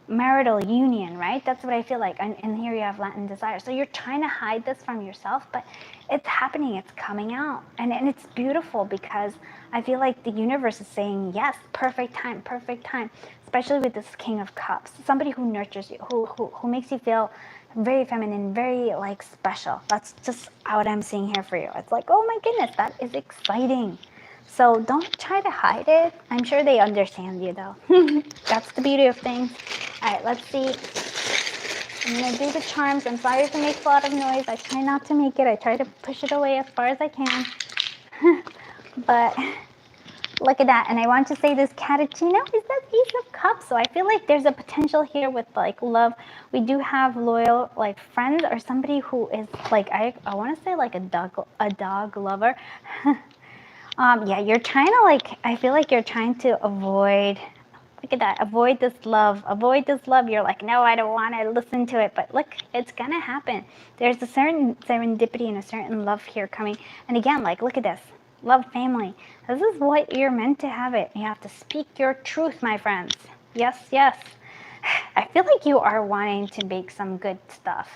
marital union, right? That's what I feel like. And here you have Latin desire. So you're trying to hide this from yourself, but it's happening. It's coming out. And it's beautiful because I feel like the universe is saying, yes, perfect time, especially with this King of Cups. Somebody who nurtures you, who makes you feel very feminine, very like special. That's just what I'm seeing here for you. It's like, oh my goodness, that is exciting. So don't try to hide it. I'm sure they understand you though. That's the beauty of things. All right, let's see. I'm gonna do the charms. I'm sorry if it makes a lot of noise. I try not to make it. I try to push it away as far as I can. But look at that. And I want to say this Catachino is that Ace of Cups. So I feel like there's a potential here with like love. We do have loyal like friends or somebody who is like, I want to say like a dog lover. Yeah, you're trying to like, I feel like you're trying to avoid, look at that, avoid this love. You're like, no, I don't want to listen to it. But look, it's going to happen. There's a certain serendipity and a certain love here coming. And again, like, look at this. Love, family. This is what you're meant to have it. You have to speak your truth, my friends. Yes, yes. I feel like you are wanting to make some good stuff.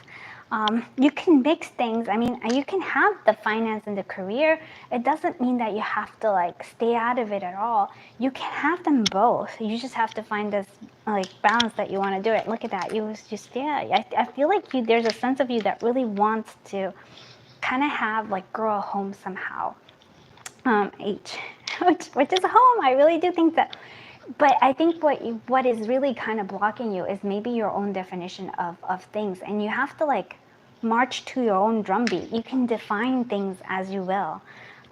You can mix things. I mean, you can have the finance and the career. It doesn't mean that you have to like stay out of it at all. You can have them both. You just have to find this like balance that you want to do it. Look at that. You was just, yeah, I feel like there's a sense of you that really wants to kind of have like grow a home somehow. H, which is home. I really do think that. But I think what is really kind of blocking you is maybe your own definition of things, and you have to like march to your own drumbeat. You can define things as you will.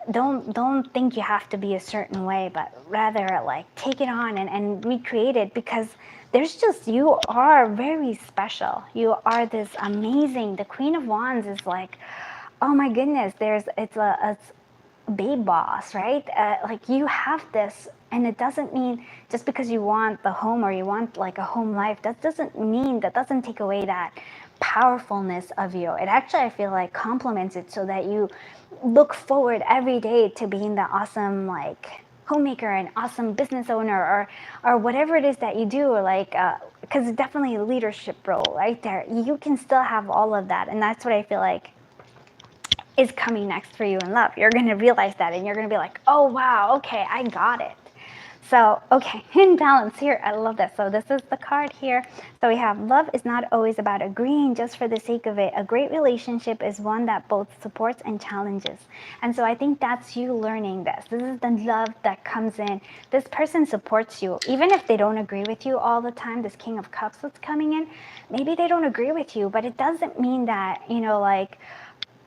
Don't think you have to be a certain way, but rather like take it on and recreate it, because there's just, you are very special. You are this amazing. The Queen of Wands is like, oh my goodness, it's a babe boss, right? Like you have this, and it doesn't mean just because you want the home or you want like a home life, that doesn't take away that powerfulness of you. It actually, I feel like, complements it, so that you look forward every day to being the awesome like homemaker and awesome business owner, or whatever it is that you do, or like because it's definitely a leadership role right there. You can still have all of that, and that's what I feel like is coming next for you in love. You're going to realize that, and you're going to be like, oh wow, okay, I got it. So, okay, in balance here, I love this. So this is the card here. So we have, love is not always about agreeing just for the sake of it. A great relationship is one that both supports and challenges. And so I think that's you learning this. This is the love that comes in. This person supports you. Even if they don't agree with you all the time, this King of Cups that's coming in, maybe they don't agree with you, but it doesn't mean that, you know, like,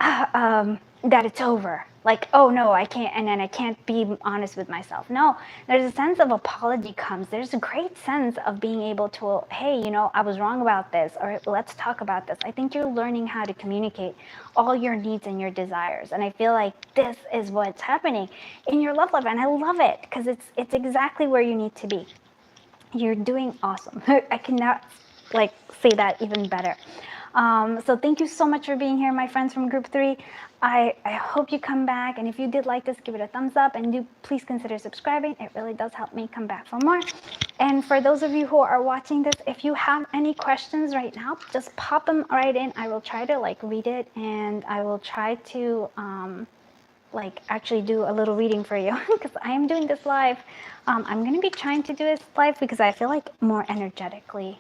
that it's over. Like, oh no, I can't, and then I can't be honest with myself. No, there's a sense of apology comes. There's a great sense of being able to, hey, you know, I was wrong about this, or let's talk about this. I think you're learning how to communicate all your needs and your desires. And I feel like this is what's happening in your love life. And I love it, because it's exactly where you need to be. You're doing awesome. I cannot like say that even better. So thank you so much for being here, my friends from group 3. I hope you come back, and if you did like this, give it a thumbs up, and do please consider subscribing. It really does help me come back for more. And for those of you who are watching this, if you have any questions right now, just pop them right in. I will try to like read it, and I will try to like actually do a little reading for you, because I am doing this live. I'm going to be trying to do this live because I feel like more energetically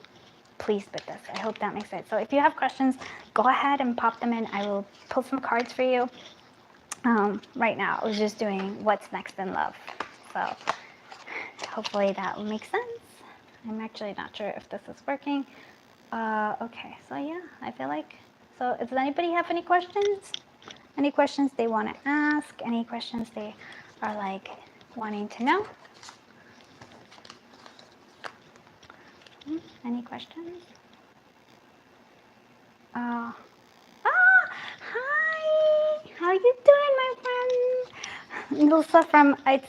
pleased with this. I hope that makes sense. So if you have questions, go ahead and pop them in. I will pull some cards for you. Right now, I was just doing what's next in love. So hopefully that will make sense. I'm actually not sure if this is working. Okay, so yeah, I feel like, so does anybody have any questions? Any questions they want to ask? Any questions they are like wanting to know? Any questions? Hi! How are you doing, my friend? Lisa from It's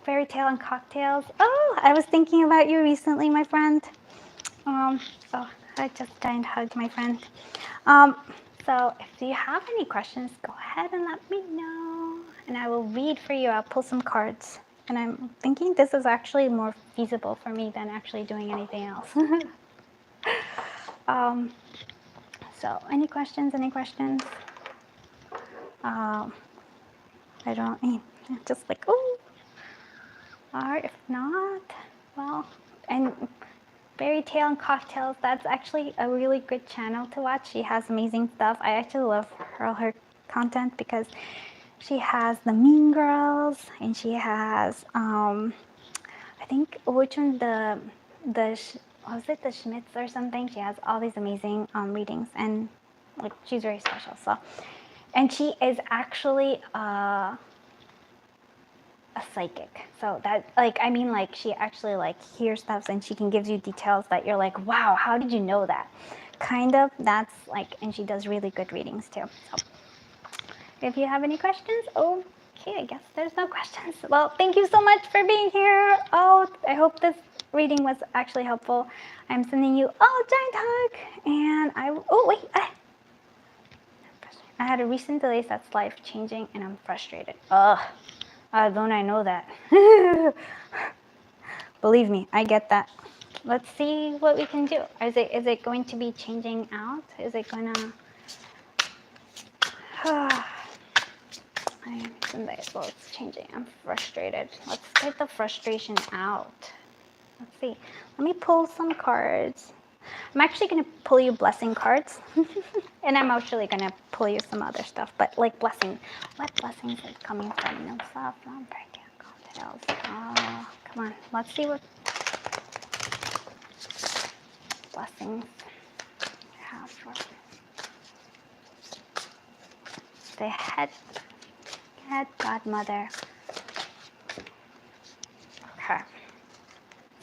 Fairy Tale and Cocktails. Oh, I was thinking about you recently, my friend. Oh, I just giant hugged my friend. So if you have any questions, go ahead and let me know, and I will read for you. I'll pull some cards. And I'm thinking this is actually more feasible for me than actually doing anything else. So any questions, any questions? I don't, just like, oh, or if not, well, and Fairy Tale and Cocktails, that's actually a really good channel to watch. She has amazing stuff. I actually love her content because she has the Mean Girls, and she has, I think, which one, was it the Schmitz or something? She has all these amazing readings, and like she's very special. So, and she is actually a psychic. So that, like, I mean, like, she actually like hears stuff, and she can give you details that you're like, wow, how did you know that? Kind of. That's like, and she does really good readings too. So if you have any questions, okay, I guess there's no questions. Well, thank you so much for being here. Oh, I hope this reading was actually helpful. I'm sending you a giant hug, and I had a recent delay that's life changing, and I'm frustrated. Don't I know that? Believe me, I get that. let's see what we can do. Is it going to be changing out? Is it gonna? Well, it's changing. I'm frustrated. Let's get the frustration out. Let's see. Let me pull some cards. I'm actually going to pull you blessing cards. And I'm actually going to pull you some other stuff. But like blessing. What blessings is coming from? No soft, non breaking cocktails. Oh, come on. Let's see what blessings I have for the head godmother. Okay.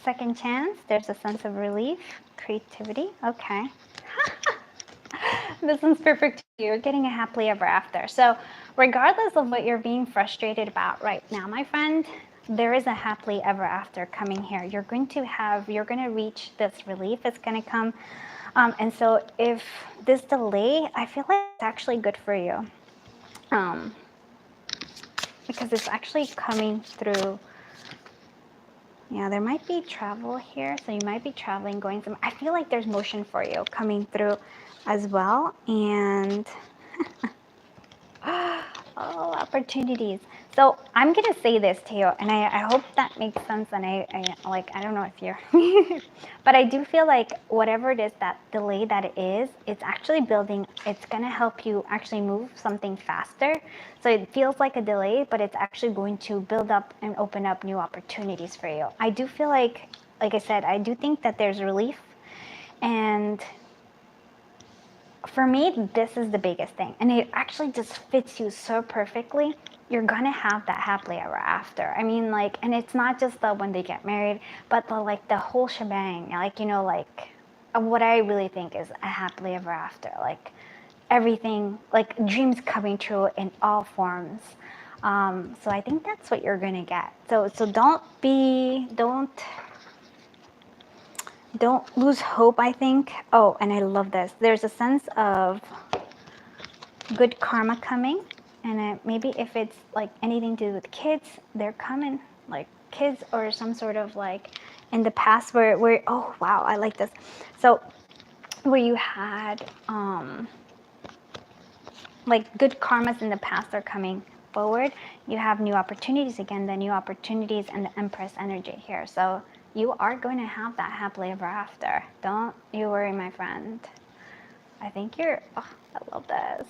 Second chance. There's a sense of relief, creativity. Okay. This one's perfect. You're getting a happily ever after. So regardless of what you're being frustrated about right now, my friend, there is a happily ever after coming here. You're going to reach this relief. It's going to come. And so if this delay, I feel like it's actually good for you. Because it's actually coming through. Yeah, there might be travel here. So you might be traveling, going somewhere. I feel like there's motion for you coming through as well. And oh, opportunities. So I'm going to say this to you, and I hope that makes sense. And I don't know if you're, but I do feel like whatever it is, that delay that it is, it's actually building, it's going to help you actually move something faster. So it feels like a delay, but it's actually going to build up and open up new opportunities for you. I do feel like I said, I do think that there's relief. And for me, this is the biggest thing. And it actually just fits you so perfectly. You're going to have that happily ever after. I mean, like, and it's not just the when they get married, but the whole shebang. Like, you know, like what I really think is a happily ever after. Like everything, like dreams coming true in all forms. So I think that's what you're going to get. So don't lose hope, I think. Oh, and I love this. There's a sense of good karma coming. And maybe if it's like anything to do with kids, they're coming. Like kids or some sort of like in the past where oh, wow, I like this. So where you had like good karmas in the past are coming forward. You have new opportunities again, the new opportunities and the Empress energy here. So you are going to have that happily ever after. Don't you worry, my friend. I think I love this.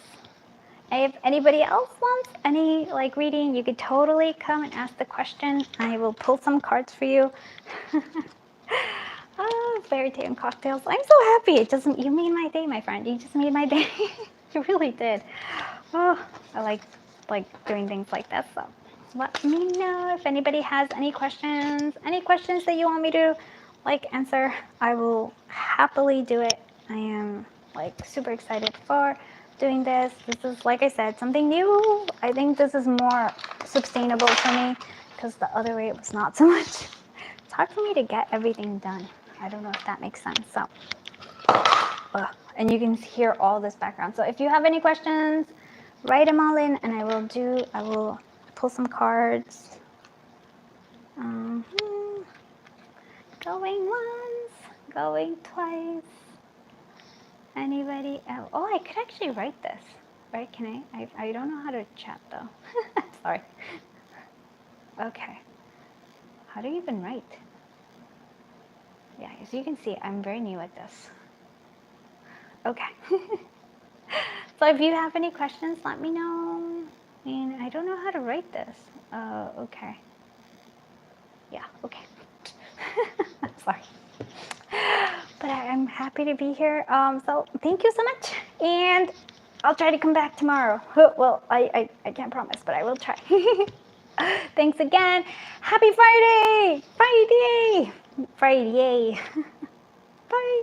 If anybody else wants any like reading, you could totally come and ask the question. I will pull some cards for you. Oh, fairy tale and cocktails. I'm so happy. You made my day, my friend. You just made my day. You really did. Oh, I like doing things like this. So let me know if anybody has any questions that you want me to like answer. I will happily do it. I am like super excited for doing this. This is, like I said, something new. I think this is more sustainable for me because the other way it was not so much. It's hard for me to get everything done. I don't know if that makes sense. So, and you can hear all this background. So if you have any questions, write them all in, and I will pull some cards. Going once, going twice. Anybody else? Oh, I could actually write this, right? Can I don't know how to chat though. Sorry. Okay. How do you even write? Yeah, as you can see, I'm very new at this. Okay. So if you have any questions, let me know. And I don't know how to write this. Okay. Yeah, okay. Sorry. But I'm happy to be here. So thank you so much. And I'll try to come back tomorrow. Well, I can't promise, but I will try. Thanks again. Happy Friday! Friday! Friday! Bye.